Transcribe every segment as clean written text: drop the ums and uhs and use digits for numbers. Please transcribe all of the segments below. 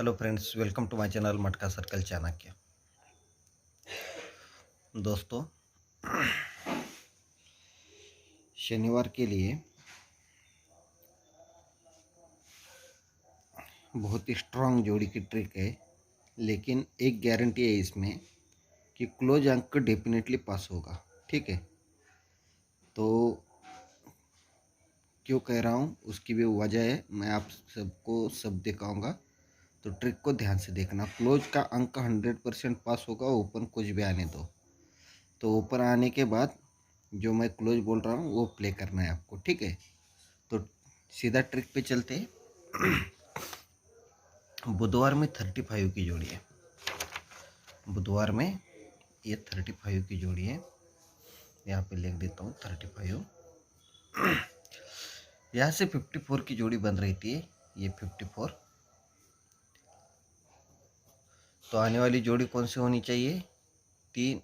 Hello friends, welcome to my channel Matka circle Chanakya. दोस्तों, शनिवार के लिए बहुत ही स्ट्रांग जोड़ी की ट्रिक है, लेकिन एक गारंटी है इसमें कि क्लोज अंक डेफिनेटली पास होगा। ठीक है, तो क्यों कह रहा हूँ उसकी भी वजह है, मैं आप सबको सब दिखाऊंगा। तो ट्रिक को ध्यान से देखना। क्लोज का अंक 100% पास होगा, ओपन कुछ भी आने दो। तो ऊपर आने के बाद जो मैं क्लोज बोल रहा हूँ वो प्ले करना है आपको। ठीक है, तो सीधा ट्रिक पे चलते हैं। बुधवार में 35 की जोड़ी है। बुधवार में ये 35 की जोड़ी है। यहाँ पे लिख देता हूँ 35। यहाँ से 54 की जोड़ी बन रही थी, ये 54। तो आने वाली जोड़ी कौन सी होनी चाहिए? 3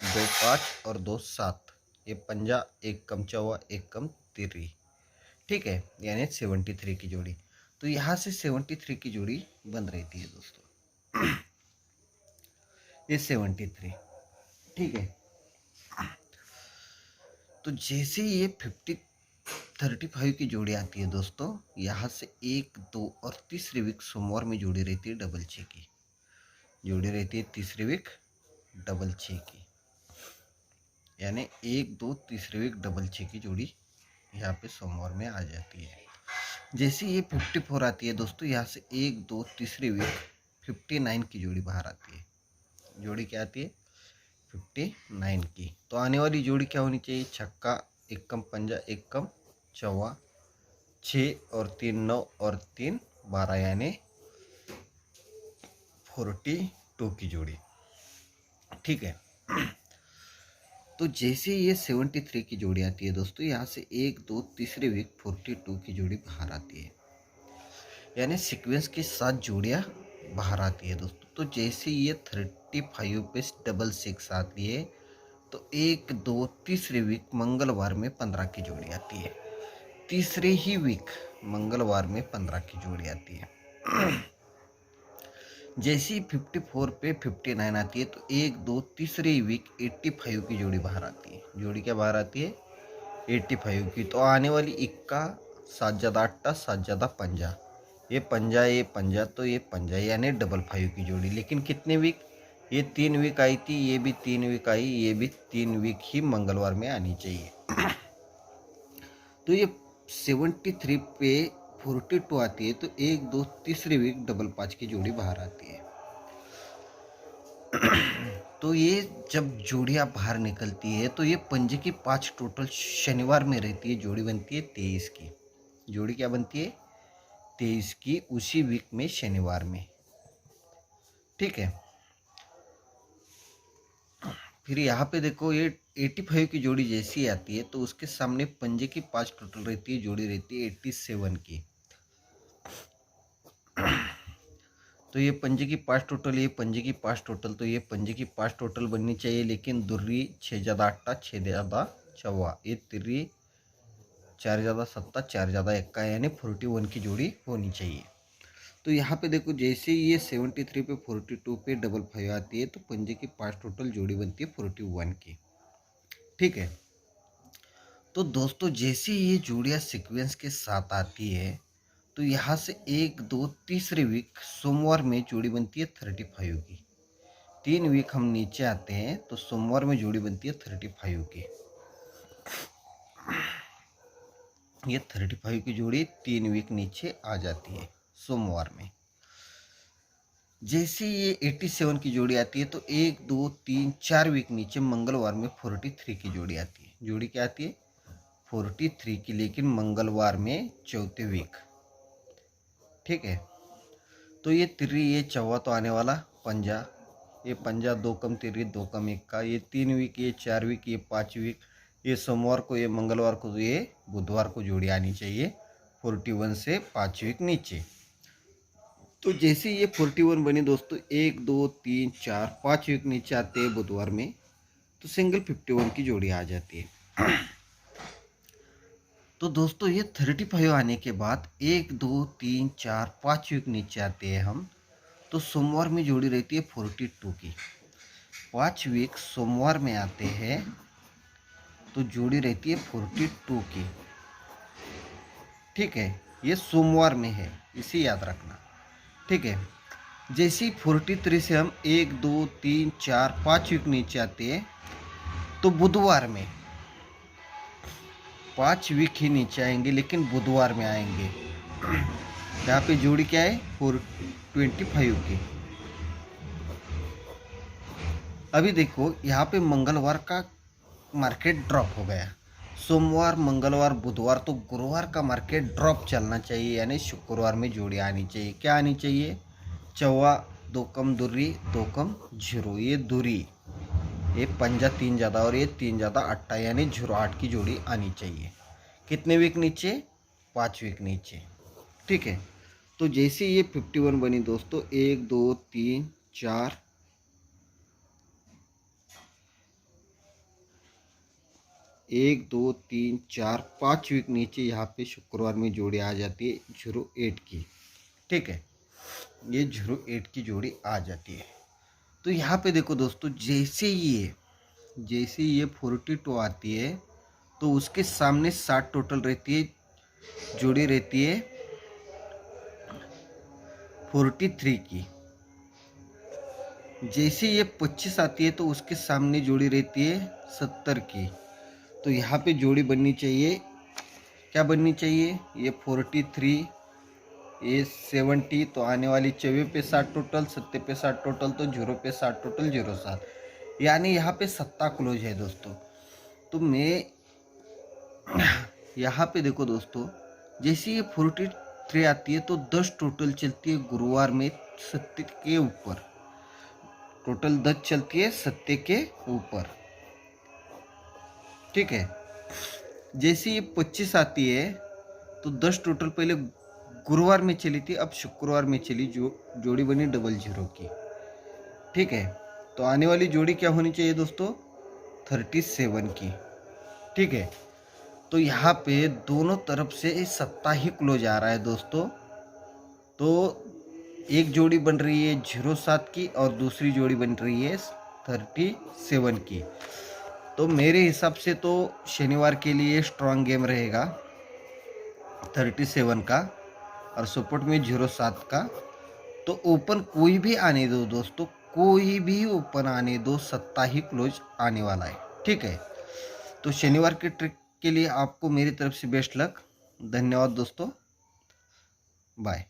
2 5 और 2 7। ये पंजा, एक कम चौवा, एक कम तिर्री। ठीक है, यानी 73 की जोड़ी। तो यहाँ से 73 की जोड़ी बन रही थी दोस्तों। ये 73। ठीक है, तो जैसे ये 35 की जोड़ी आती है दोस्तों, यहाँ से 1 2 और तीसरी वीक सोमवार में जोड़ी रहती है डबल 6 की। जोड़ी रहती है तीसरी वीक डबल 6 की, यानी 1 2 तीसरी वीक डबल 6 की जोड़ी यहाँ पे सोमवार में आ जाती है। जैसे ये 54 आती है दोस्तों, यहाँ से 1 2 तीसरी वीक 59 की जोड़ी बाहर आती है। जोड़ी क्या आती है? 59 की। तो आने वाली जोड़ी क्या होनी चाहिए? छक्का, एक कम पंजा, एक कम चौवा, 6 और 3 9 और 3 12, यानी 42 की जोड़ी। ठीक है, तो जैसे ये 73 की जोड़ी आती है दोस्तों, यहाँ से 1 2 तीसरी वीक 42 की जोड़ी बाहर आती है, यानी सीक्वेंस की 7 जोड़ियाँ बाहर आती है दोस्तों। तो जैसे ये 35 पे डबल 6 आती है, तो 1 2 तीसरी वीक मंगलवार में 15 की जोड़ी आती है। तीसरे ही वीक मंगलवार में 15 की जोड़ी आती है। जैसी 54 पे 59 आती है, तो 1 2 तीसरी वीक 85 की जोड़ी बाहर आती है। जोड़ी क्या बाहर आती है? 85 की। तो आने वाली इक्का, 7 ज़्यादा 8 7 ज़्यादा पंजा, ये पंजा ये पंजा, तो ये पंजा यानी डबल 5 की जोड़ी। लेकिन कितने वीक? ये 3 वीक आई थी, ये भी 3 वीक आई, ये भी 3 वीक ही मंगलवार में आनी चाहिए। तो ये 73 पे 42 आती है, तो 1 2 तीसरी वीक डबल 5 की जोड़ी बाहर आती है। तो ये जब जोड़ियाँ बाहर निकलती है, तो ये पंजे की 5 टोटल शनिवार में रहती है। जोड़ी बनती है 23 की। जोड़ी क्या बनती है? 23 की, उसी वीक में शनिवार में। ठीक है, फिर यहाँ पे देखो, ये 85 की जोड़ी जैसी आती है, तो उसके सामने पंजे की 5 टोटल रहती है। जोड़ी रहती है 87 की। तो ये पंजे की 5 टोटल, ये पंजे की 5 टोटल, तो ये पंजे की 5 टोटल बननी चाहिए। लेकिन दुर्री 6 ज़्यादा 8 6 ज़्यादा चौवा, ये तिर्री 4 ज़्यादा 7 4 ज़्यादा 1 का, यानी 41 की जोड़ी होनी चाहिए। तो यहाँ पे देखो, जैसे ये 73 पे 42 पे डबल 5 आती है, तो पंजे की 5 टोटल जोड़ी बनती है 41 की। ठीक है, तो दोस्तों जैसे ये जोड़ियाँ सीक्वेंस के साथ आती है, तो यहाँ से 1 2 तीसरे वीक सोमवार में जोड़ी बनती है 35 की। 3 वीक हम नीचे आते हैं, तो सोमवार में जोड़ी बनती है 35 की। ये 35 की जोड़ी 3 वीक नीचे आ जाती है सोमवार में। जैसे ये 87 की जोड़ी आती है, तो 1 2 3 4 वीक नीचे मंगलवार में 43 की जोड़ी आती है। जोड़ी क्या आती है? 43 की, लेकिन मंगलवार में चौथे वीक। ठीक है, तो ये तिर्री ये चौवा तो आने वाला पंजा, ये पंजा 2 कम तिर्री 2 कम 1 का, ये 3 वीक, ये 4 वीक, ये 5 वीक, ये सोमवार को, ये मंगलवार को, ये बुधवार को जोड़ी आनी चाहिए 41 से 5 वीक नीचे। तो जैसे ये 41 बनी दोस्तों, 1 2 3 4 5 वीक नीचे आते हैं बुधवार में, तो सिंगल 51 की जोड़ी आ जाती है। तो दोस्तों ये 35 आने के बाद 1 2 3 4 5 वीक नीचे आते हैं हम, तो सोमवार में जोड़ी रहती है 42 की। 5 वीक सोमवार में आते हैं तो जोड़ी रहती है 42 की। ठीक है, ये सोमवार में है, इसे याद रखना। ठीक है, जैसे ही 43 से हम 1 2 3 4 5 वीक नीचे आते हैं तो बुधवार में 5 वीक ही नीचे आएंगे, लेकिन बुधवार में आएंगे। यहाँ पे जोड़ी क्या है 425 की। अभी देखो यहाँ पे मंगलवार का मार्केट ड्रॉप हो गया। सोमवार मंगलवार बुधवार, तो गुरुवार का मार्केट ड्रॉप चलना चाहिए, यानी शुक्रवार में जोड़ी आनी चाहिए। क्या आनी चाहिए? चौवा 2 कम दूरी 2 कम 0, ये दूरी, ये पंजा 3 ज़्यादा और ये 3 ज़्यादा 8, यानी 08 की जोड़ी आनी चाहिए। कितने वीक नीचे? 5 वीक नीचे। ठीक है, तो जैसे ये 51 बनी दोस्तों, 1 2 3 4 1 2 3 4 5 वीक नीचे यहाँ पे शुक्रवार में जोड़ी आ जाती है 08 की। ठीक है, ये 08 की जोड़ी आ जाती है। तो यहाँ पे देखो दोस्तों, जैसे ये 42 आती है तो उसके सामने 60 टोटल रहती है, जोड़ी रहती है 43 की। जैसे ये 25 आती है तो उसके सामने जोड़ी रहती है 70 की। तो यहाँ पे जोड़ी बननी चाहिए, क्या बननी चाहिए? ये 43, ये 70, तो आने वाली 24 पे 60 टोटल, 70 पे 60 टोटल, तो 0 पे 60 टोटल 07, यानी यहाँ पे 7 क्लोज है दोस्तों। तो मैं यहाँ पे देखो दोस्तों, जैसे ये 43 आती है तो 10 टोटल चलती है गुरुवार में 70 के ऊपर, टोटल 10 चलती है 70 के ऊपर। ठीक है, जैसे ये 25 आती है तो 10 टोटल पहले गुरुवार में चली थी, अब शुक्रवार में चली, जो जोड़ी बनी 00 की। ठीक है, तो आने वाली जोड़ी क्या होनी चाहिए दोस्तों? 37 की। ठीक है, तो यहाँ पे दोनों तरफ से सत्ता ही क्लोज आ रहा है दोस्तों। तो एक जोड़ी बन रही है 07 की और दूसरी जोड़ी बन रही है 37 की। तो मेरे हिसाब से तो शनिवार के लिए स्ट्रांग गेम रहेगा 37 का और सपोर्ट में 07 का। तो ओपन कोई भी आने दो दोस्तों, कोई भी ओपन आने दो, सत्ता ही क्लोज आने वाला है। ठीक है, तो शनिवार के ट्रिक के लिए आपको मेरी तरफ से बेस्ट लक। धन्यवाद दोस्तों, बाय।